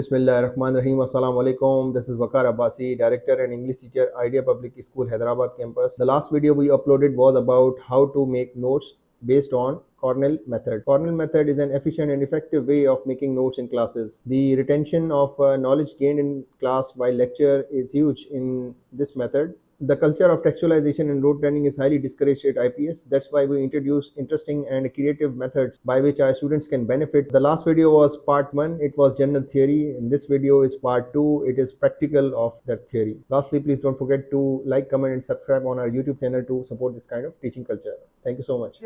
Bismillahirrahmanirrahim. Assalamu alaikum. This is Waqar Abbasi, Director and English Teacher, Idea Public School, Hyderabad campus. The last video we uploaded was about how to make notes based on Cornell method. Cornell method is an efficient and effective way of making notes in classes. The retention of knowledge gained in class while lecture is huge in this method. The culture of textualization and rote learning is highly discouraged at IPS. That's why we introduce interesting and creative methods by which our students can benefit. The last video was part 1. It was general theory. In this video is part 2. It is practical of that theory. Lastly, please don't forget to like, comment and subscribe on our YouTube channel to support this kind of teaching culture. Thank you so much.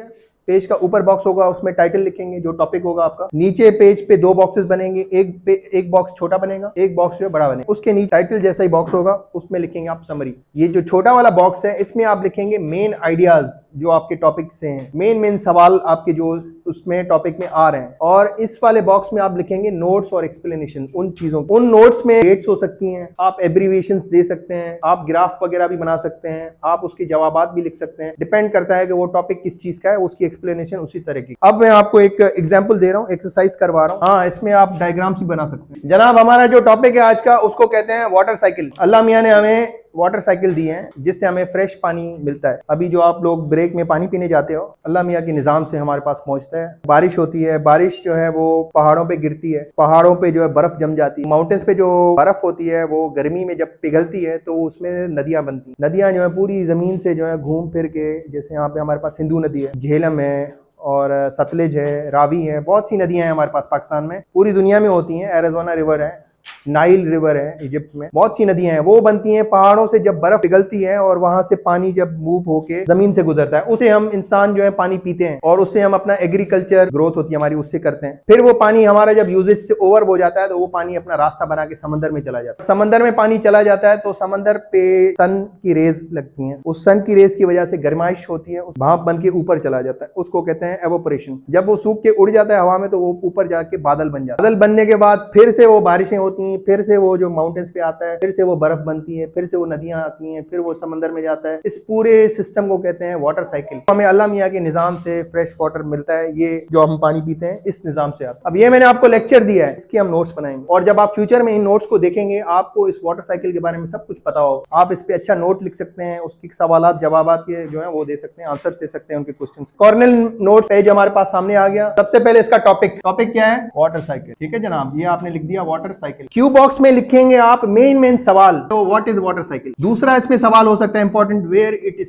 Page का ऊपर box होगा, उसमें title लिखेंगे जो topic होगा आपका। नीचे page पे दो बॉक्सेस बनेंगे, एक बॉक्स छोटा बनेगा, एक बॉक्स जो है बड़ा बनेगा। उसके नीचे टाइटल जैसा ही बॉक्स होगा, उसमें लिखेंगे आप समरी। ये जो छोटा वाला बॉक्स है, इसमें आप लिखेंगे मेन आइडियाज जो आपके टॉपिक से हैं, मेन सवाल आपके जो उसमें टॉपिक में आ रहे हैं। और इस वाले बॉक्स में आप लिखेंगे नोट्स और एक्सप्लेनेशन उन चीजों। उन नोट्स में डेट्स हो सकती हैं, आप एब्रीविएशंस दे सकते हैं, आप ग्राफ वगैरह भी बना सकते हैं, आप उसके जवाबात भी लिख सकते हैं। डिपेंड करता है कि वो टॉपिक किस चीज का है, उसकी एक्सप्लेनेशन उसी तरह की। अब मैं आपको एक एग्जांपल दे रहा हूँ, एक्सरसाइज करवा रहा हूँ। हाँ, इसमें आप डायग्राम्स भी बना सकते हैं। जनाब, हमारा जो टॉपिक है आज का, उसको कहते हैं वाटर साइकिल। अल्लाह मियाँ ने हमें वाटर साइकिल दी है जिससे हमें फ्रेश पानी मिलता है। अभी जो आप लोग ब्रेक में पानी पीने जाते हो, अल्लाह मियाँ के निजाम से हमारे पास पहुंचता है। बारिश होती है, बारिश जो है वो पहाड़ों पे गिरती है, पहाड़ों पे जो है बर्फ जम जाती है। माउंटेन्स पे जो बर्फ होती है वो गर्मी में जब पिघलती है तो उसमें नदियां बनती हैं। नदियां जो है पूरी जमीन से जो है घूम फिर के, जैसे यहाँ पे हमारे पास सिंधु नदी है, झेलम है और सतलज है, रावी है, बहुत सी नदियां हैं हमारे पास पाकिस्तान में, पूरी दुनिया में होती हैं। एरिज़ोना रिवर है, नाइल रिवर है इजिप्ट में, बहुत सी नदियां हैं। वो बनती हैं पहाड़ों से जब बर्फ पिघलती है और वहां से पानी जब मूव होके जमीन से गुजरता है, उसे हम इंसान जो है पानी पीते हैं और उससे हम अपना एग्रीकल्चर ग्रोथ होती है हमारी, उससे करते हैं। फिर वो पानी हमारा जब यूजेज से ओवर हो जाता है तो वो पानी अपना रास्ता बना के समंदर में चला जाता है। समंदर में पानी चला जाता है तो समंदर पे सन की रेज लगती है, उस सन की रेज की वजह से गर्माइश होती है, उस भाप बन के ऊपर चला जाता है, उसको कहते हैं एवोपरेशन। जब वो सूख के उड़ जाता है हवा में तो वो ऊपर जाके बादल बन जाता है। बादल बनने के बाद फिर से वो बारिशें होती हैं, फिर से वो जो माउंटेन्स पे आता है, फिर से वो बर्फ बनती है, फिर से वो नदियां आती हैं, फिर वो समंदर में जाता है। इस पूरे सिस्टम को कहते हैं वाटर साइकिल। हमें अल्लाह मियाँ के निजाम से फ्रेश वाटर मिलता है, ये जो हम पानी पीते हैं इस निजाम से आता है। अब ये मैंने आपको लेक्चर दिया है, इसके हम नोट्स बनाएंगे और जब आप फ्यूचर में इन नोट्स को देखेंगे आपको इस वाटर साइकिल के बारे में सब कुछ पता हो। आप इस पे अच्छा नोट लिख सकते हैं, उसकी सवालात जवाबात के जो है वो दे सकते हैं, आंसर दे सकते हैं उनके क्वेश्चन। कॉर्नेल नोट्स पेज हमारे पास सामने आ गया। सबसे पहले इसका टॉपिक क्या है? Water cycle. ठीक है जनाब, ये आपने लिख दिया वाटर साइकिल। क्यू बॉक्स में लिखेंगे आप मेन सवाल, तो व्हाट इज वाटर साइकिल। दूसरा इसमें सवाल हो सकता है इंपॉर्टेंट, वेयर इट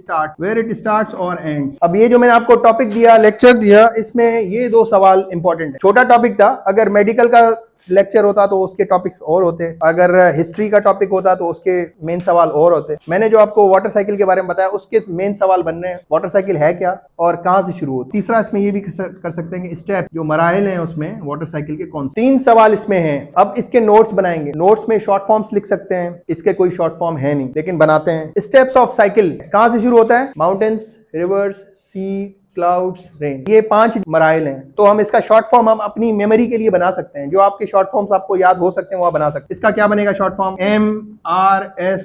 स्टार्ट्स और एंड्स। अब ये जो मैंने आपको टॉपिक दिया, लेक्चर दिया, इसमें ये दो सवाल इंपॉर्टेंट है। छोटा टॉपिक था, अगर मेडिकल का लेक्चर होता तो उसके टॉपिक्स और होते, अगर हिस्ट्री का टॉपिक होता तो उसके मेन सवाल और होते। मैंने जो आपको वाटर साइकिल के बारे में बताया उसके मेन सवाल बन रहे हैं, वाटर साइकिल है क्या और कहां से शुरू होती। तीसरा इसमें ये भी कर सकते हैं कि स्टेप जो मराइल हैं उसमें वाटर साइकिल के कौन से। 3 सवाल इसमें हैं। अब इसके नोट्स बनाएंगे। नोट्स में शॉर्ट फॉर्म्स लिख सकते हैं, इसके कोई शॉर्ट फॉर्म है नहीं लेकिन बनाते हैं। स्टेप्स ऑफ साइकिल कहां से शुरू होता है? माउंटेन्स, रिवर्स, सी, क्लाउड्स, रेन, ये 5 मराइल हैं। तो हम इसका शॉर्ट फॉर्म हम अपनी मेमोरी के लिए बना सकते हैं। जो आपके शॉर्ट फॉर्म्स आपको याद हो सकते हैं वो आप बना सकते हैं। इसका क्या बनेगा शॉर्ट फॉर्म? MRSCR,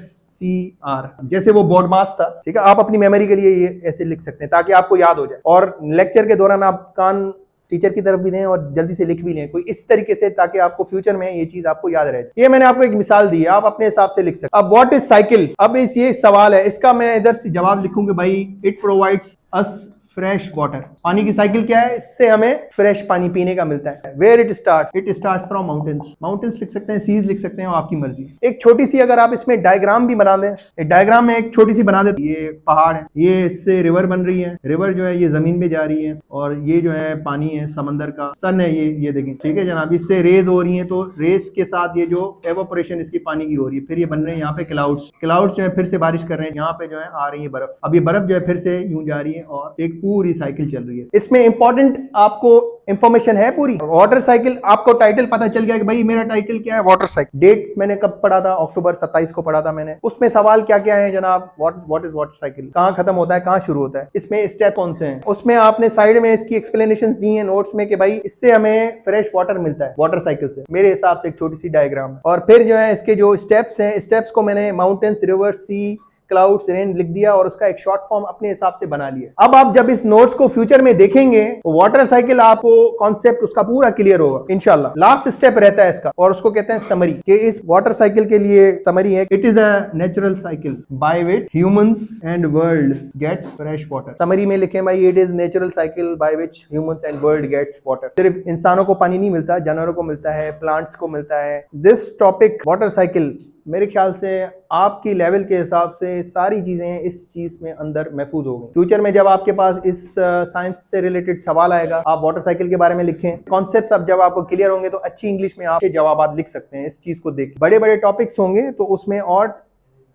जैसे वो बोर्ड मास था। ठीक है, आप अपनी मेमोरी के लिए ये ऐसे लिख सकते हैं ताकि आपको याद हो जाए और लेक्चर के दौरान आप कान टीचर की तरफ भी दें और जल्दी से लिख भी लें कोई इस तरीके से, ताकि आपको फ्यूचर में ये चीज आपको याद रहे। ये मैंने आपको एक मिसाल दी है, आप अपने हिसाब से लिख सकते हैं। अब व्हाट इज साइकिल, अब ये सवाल है, इसका मैं इधर से जवाब लिखूंगा, भाई it provides us fresh water. पानी की साइकिल क्या है? इससे हमें फ्रेश पानी पीने का मिलता है। Where it starts from mountains. Mountains लिख सकते हैं, सीज लिख सकते हैं, आपकी मर्जी। एक छोटी सी अगर आप इसमें डायग्राम भी बना दें, एक डायग्राम में एक छोटी सी बना दें, ये पहाड़ है, ये इससे रिवर बन रही है, रिवर जो है ये जमीन में जा रही है और ये जो है पानी है समंदर का, सन है ये देखें। ठीक है जनाब, इससे रेज हो रही है तो रेस के साथ ये जो एवोपरेशन इसकी पानी की हो रही है, फिर ये बन रहे हैं यहाँ पे क्लाउड्स जो है फिर से बारिश कर रहे हैं, यहाँ पे जो है आ रही है बर्फ। अब ये बर्फ जो है फिर से यूं जा रही है और एक पूरी साइकिल चल रही है। इसमें इंपॉर्टेंट आपको इंफॉर्मेशन है पूरी। वाटर साइकिल, आपको टाइटल पता चल गया कि भाई मेरा टाइटल क्या है, वाटर साइकिल। डेट मैंने कब पढ़ा था? अक्टूबर 27 को पढ़ा था मैंने। उसमें सवाल क्या क्या है जनाब? व्हाट इज वाटर साइकिल, कहां खत्म होता है, कहां शुरू होता है, इसमें स्टेप कौन से हैं। उसमें आपने साइड में इसकी एक्सप्लेनेशन दी है नोट्स में कि भाई इससे हमें फ्रेश वाटर मिलता है वाटर साइकिल से। मेरे हिसाब से एक छोटी सी डायग्राम है और फिर जो है इसके जो स्टेप्स हैं, स्टेप्स को मैंने माउंटेन्स, रिवर, सी, क्लाउड्स, रेन लिख दिया और उसका एक शॉर्ट फॉर्म अपने हिसाब से बना लिया। अब आप जब इस नोट्स को फ्यूचर में देखेंगे तो वाटर साइकिल आपको कॉन्सेप्ट उसका पूरा क्लियर होगा इंशाल्लाह। लास्ट स्टेप रहता है इसका और उसको कहते हैं समरी, कि इस वाटर साइकिल के लिए समरी है, it is a natural cycle by which humans and world gets fresh water. Summary में लिखें भाई, it is natural cycle by which humans and world gets water. सिर्फ इंसानों को पानी नहीं मिलता, जानवरों को मिलता है, प्लांट्स को मिलता है। दिस टॉपिक वाटर साइकिल मेरे ख्याल से आपकी लेवल के हिसाब से सारी चीजें इस चीज में अंदर महफूज हो गई। फ्यूचर में जब आपके पास इस साइंस से रिलेटेड सवाल आएगा, आप वाटर साइकिल के बारे में लिखें। कॉन्सेप्ट्स अब जब आपको क्लियर होंगे तो अच्छी इंग्लिश में आप जवाब लिख सकते हैं इस चीज को देख। बड़े बड़े टॉपिक्स होंगे तो उसमें और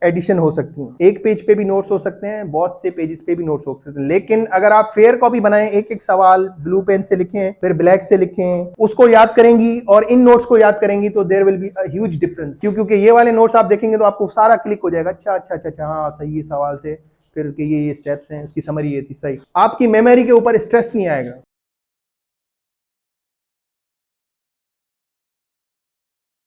एडिशन हो सकती है, एक पेज पे भी नोट्स हो सकते हैं, बहुत से पेजेस पे भी नोट्स हो सकते हैं। लेकिन अगर आप फेयर कॉपी बनाएं, एक एक सवाल ब्लू पेन से लिखें, फिर ब्लैक से लिखें, उसको याद करेंगी और इन नोट्स को याद करेंगी तो there will be a huge difference. क्योंकि ये वाले नोट्स आप देखेंगे तो आपको सारा क्लिक हो जाएगा, अच्छा अच्छा अच्छा अच्छा हाँ सही सवाल थे, फिर ये स्टेप्स हैं, इसकी समरी ये थी, सही। आपकी मेमोरी के ऊपर स्ट्रेस नहीं आएगा।